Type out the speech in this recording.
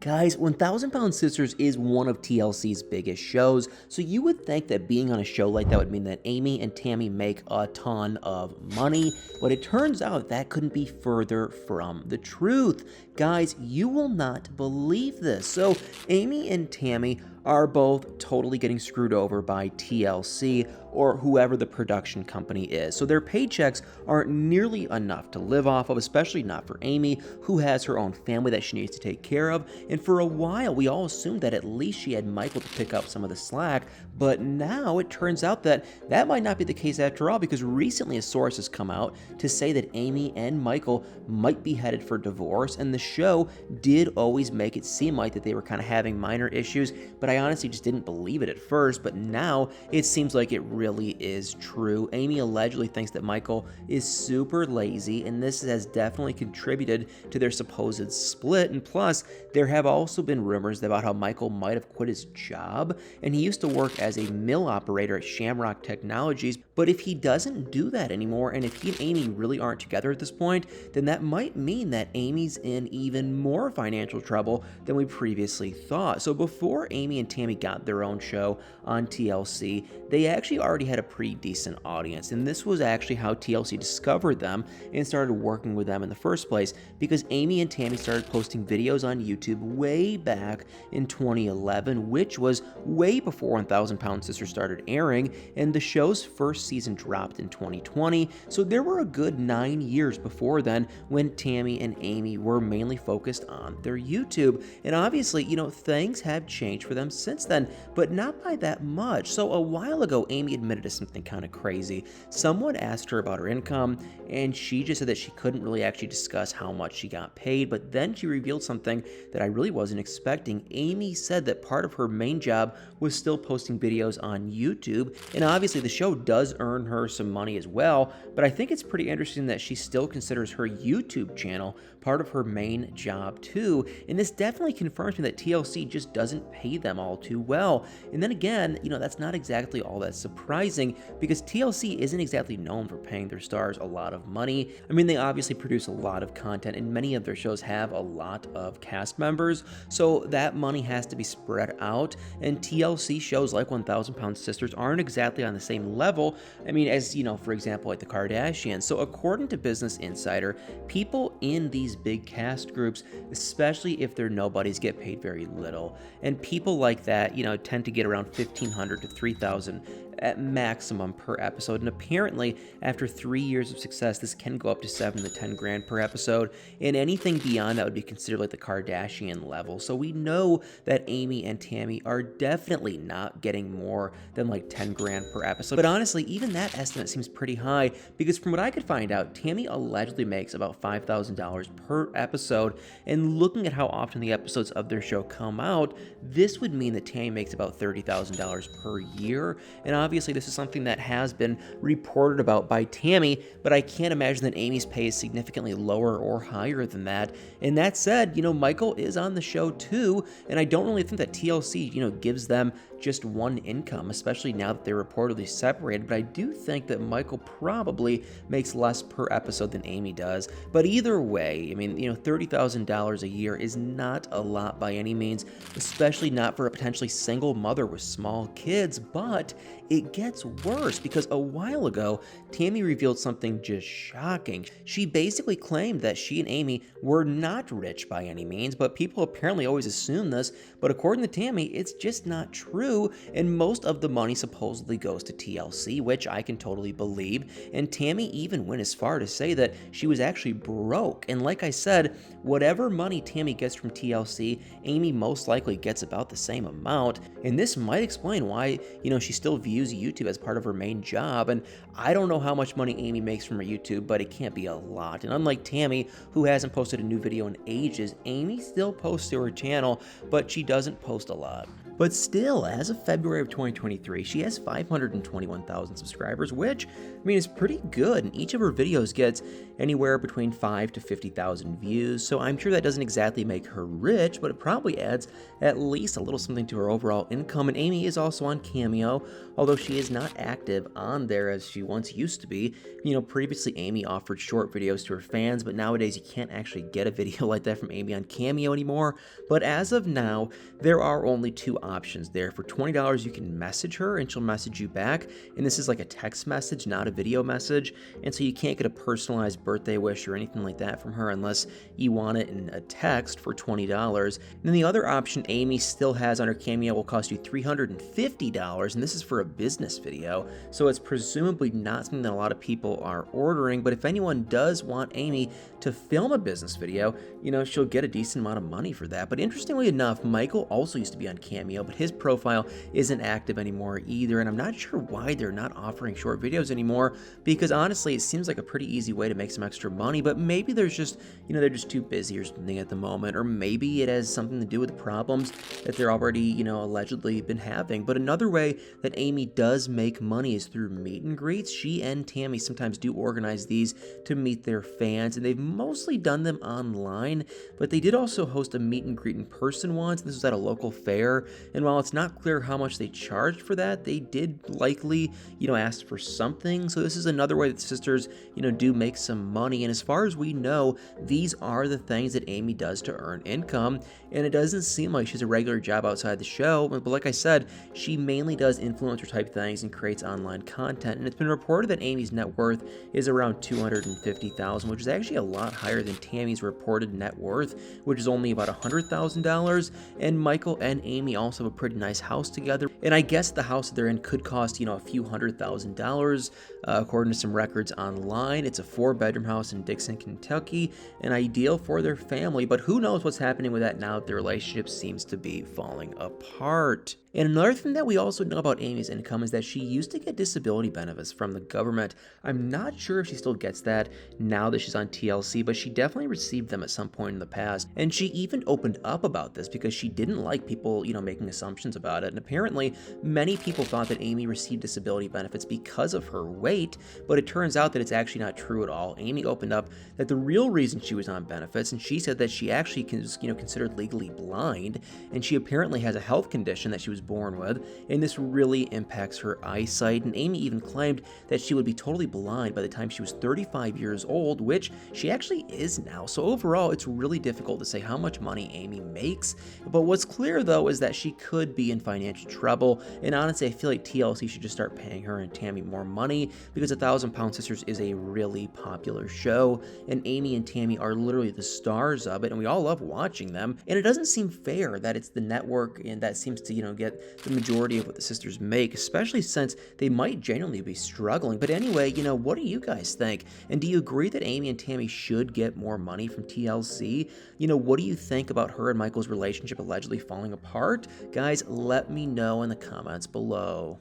Guys, 1000 Pound Sisters is one of TLC's biggest shows, so you would think that being on a show like that would mean that Amy and Tammy make a ton of money, but it turns out that couldn't be further from the truth. Guys, you will not believe this. So, Amy and Tammy are both totally getting screwed over by TLC or whoever the production company is. So their paychecks aren't nearly enough to live off of, especially not for Amy, who has her own family that she needs to take care of. And for a while, we all assumed that at least she had Michael to pick up some of the slack, but now it turns out that that might not be the case after all, because recently a source has come out to say that Amy and Michael might be headed for divorce, and the show did always make it seem like that they were kind of having minor issues, but I honestly just didn't believe it at first, but now it seems like it really is true. Amy allegedly thinks that Michael is super lazy, and this has definitely contributed to their supposed split, and plus, there have also been rumors about how Michael might have quit his job, and he used to work as a mill operator at Shamrock Technologies, but if he doesn't do that anymore, and if he and Amy really aren't together at this point, then that might mean that Amy's in even more financial trouble than we previously thought. So before Amy and Tammy got their own show on TLC, they actually already had a pretty decent audience, and this was actually how TLC discovered them and started working with them in the first place, because Amy and Tammy started posting videos on YouTube way back in 2011, which was way before 1000 Pound Sisters started airing, and the show's first season dropped in 2020, so there were a good 9 years before then when Tammy and Amy were mainly focused on their YouTube. And obviously, things have changed for them since then, but not by that much. So a while ago, Amy admitted to something kind of crazy. Someone asked her about her income, and she just said that she couldn't really actually discuss how much she got paid, but then she revealed something that I really wasn't expecting. Amy said that part of her main job was still posting videos on YouTube, and obviously the show does earn her some money as well, but I think it's pretty interesting that she still considers her YouTube channel part of her main job too, and this definitely confirms me that TLC just doesn't pay them all too well. And then again, that's not exactly all that surprising, because TLC isn't exactly known for paying their stars a lot of money. I mean, they obviously produce a lot of content, and many of their shows have a lot of cast members, so that money has to be spread out, and TLC shows like 1000 Pound Sisters aren't exactly on the same level, as, for example, like the Kardashians. So according to Business Insider, people in these big cast groups, especially if they're nobodies, get paid very little, and people like that, tend to get around 1,500 to 3,000 at maximum per episode, and apparently after 3 years of success, this can go up to 7 to 10 grand per episode, and anything beyond that would be considered like the Kardashian level. So we know that Amy and Tammy are definitely not getting more than like 10 grand per episode, but honestly, even that estimate seems pretty high, because from what I could find out, Tammy allegedly makes about $5,000 per episode, and looking at how often the episodes of their show come out, this would mean that Tammy makes about $30,000 per year, and obviously this is something that has been reported about by Tammy, but I can't imagine that Amy's pay is significantly lower or higher than that. And that said, Michael is on the show too, and I don't really think that TLC, gives them just one income, especially now that they're reportedly separated, but I do think that Michael probably makes less per episode than Amy does. But either way, $30,000 a year is not a lot by any means, especially not for a potentially single mother with small kids, but it gets worse, because a while ago, Tammy revealed something just shocking. She basically claimed that she and Amy were not rich by any means, but people apparently always assume this, but according to Tammy, it's just not true, and most of the money supposedly goes to TLC, which I can totally believe, and Tammy even went as far to say that she was actually broke, and like I said, whatever money Tammy gets from TLC, Amy most likely gets about the same amount, and this might explain why, she still views YouTube as part of her main job, and I don't know how much money Amy makes from her YouTube, but it can't be a lot. And unlike Tammy, who hasn't posted a new video in ages, Amy still posts to her channel, but she doesn't post a lot. But still, as of February of 2023, she has 521,000 subscribers, which, I mean, is pretty good, and each of her videos gets anywhere between 5 to 50,000 views, so I'm sure that doesn't exactly make her rich, but it probably adds at least a little something to her overall income. And Amy is also on Cameo, although she is not active on there as she once used to be. Previously Amy offered short videos to her fans, but nowadays you can't actually get a video like that from Amy on Cameo anymore. But as of now, there are only two options there. For $20, you can message her and she'll message you back, and this is like a text message, not a video message, and so you can't get a personalized birthday wish or anything like that from her unless you want it in a text for $20. And then the other option Amy still has on her Cameo will cost you $350, and this is for a business video, so it's presumably not something that a lot of people are ordering. But if anyone does want Amy to film a business video, she'll get a decent amount of money for that. But interestingly enough, Michael also used to be on Cameo, but his profile isn't active anymore either, and I'm not sure why they're not offering short videos anymore, because honestly it seems like a pretty easy way to make some extra money. But maybe there's just they're just too busy or something at the moment, or maybe it has something to do with the problems that they're already allegedly been having. But another way that Amy does make money is through meet and greets. She and Tammy sometimes do organize these to meet their fans, and they've mostly done them online, but they did also host a meet and greet in person once. This was at a local fair, and while it's not clear how much they charged for that, they did likely ask for something. So this is another way that the sisters do make some money. And as far as we know, these are the things that Amy does to earn income, and it doesn't seem like she has a regular job outside the show. But like I said, she mainly does influencer type things and creates online content, and it's been reported that Amy's net worth is around $250,000, which is actually a lot higher than Tammy's reported net worth, which is only about $100,000. And Michael and Amy also have a pretty nice house together, and I guess the house that they're in could cost a few $100,000 according to some records online. It's a 4-bedroom house in Dixon, Kentucky, and ideal for their family. But who knows what's happening with that now that their relationship seems to be falling apart. And another thing that we also know about Amy's income is that she used to get disability benefits from the government. I'm not sure if she still gets that now that she's on TLC, but she definitely received them at some point in the past. And she even opened up about this because she didn't like people, making assumptions about it. And apparently, many people thought that Amy received disability benefits because of her weight, but it turns out that it's actually not true at all. Amy opened up that the real reason she was on benefits, and she said that she actually is, considered legally blind, and she apparently has a health condition that she was born with, and this really impacts her eyesight. And Amy even claimed that she would be totally blind by the time she was 35 years old, which she actually is now. So overall, it's really difficult to say how much money Amy makes. But what's clear though is that she could be in financial trouble, and honestly I feel like TLC should just start paying her and Tammy more money, because 1,000 Pound Sisters is a really popular show, and Amy and Tammy are literally the stars of it, and we all love watching them. And it doesn't seem fair that it's the network and that seems to get the majority of what the sisters make, especially since they might genuinely be struggling. But anyway, what do you guys think? And do you agree that Amy and Tammy should get more money from TLC? What do you think about her and Michael's relationship allegedly falling apart? Guys, let me know in the comments below.